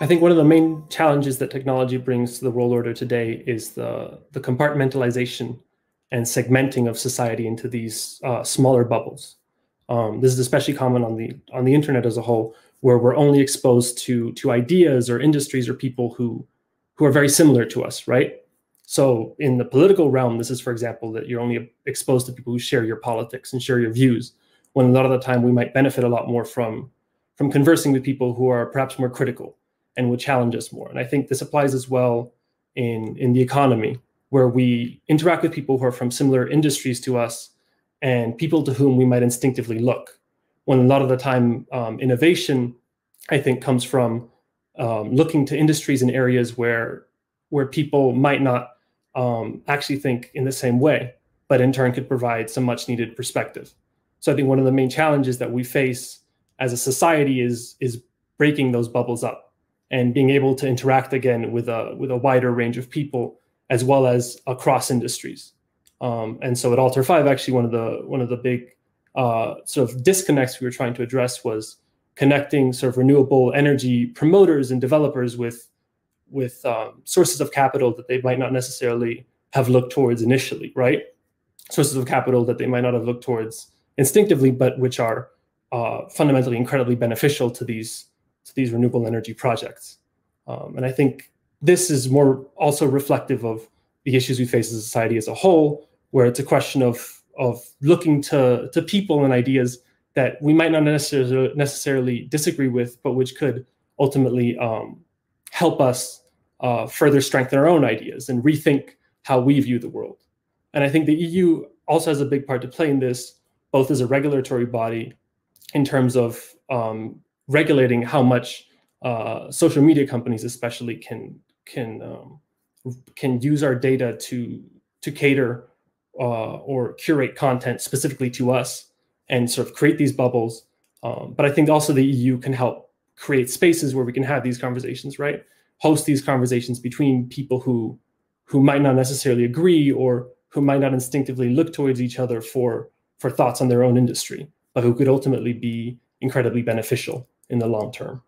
I think one of the main challenges that technology brings to the world order today is the compartmentalization and segmenting of society into these smaller bubbles. This is especially common on the internet as a whole, where we're only exposed to ideas or industries or people who are very similar to us, right? So in the political realm, this is, for example, that you're only exposed to people who share your politics and share your views, when a lot of the time we might benefit a lot more from conversing with people who are perhaps more critical and would challenge us more. And I think this applies as well in the economy, where we interact with people who are from similar industries to us and people to whom we might instinctively look. When a lot of the time innovation, I think, comes from looking to industries and areas where people might not actually think in the same way, but in turn could provide some much needed perspective. So I think one of the main challenges that we face as a society is breaking those bubbles up and being able to interact again with a wider range of people, as well as across industries. And so at Alter 5, actually, one of the big sort of disconnects we were trying to address was connecting sort of renewable energy promoters and developers with sources of capital that they might not necessarily have looked towards initially, right? Sources of capital that they might not have looked towards instinctively, but which are fundamentally incredibly beneficial to these renewable energy projects. And I think this is more also reflective of the issues we face as a society as a whole, where it's a question of looking to people and ideas that we might not necessarily disagree with, but which could ultimately help us further strengthen our own ideas and rethink how we view the world. And I think the EU also has a big part to play in this, both as a regulatory body in terms of regulating how much social media companies especially can use our data to cater or curate content specifically to us and sort of create these bubbles. But I think also the EU can help create spaces where we can have these conversations, right? Host these conversations between people who might not necessarily agree or who might not instinctively look towards each other for thoughts on their own industry, but who could ultimately be incredibly beneficial in the long term.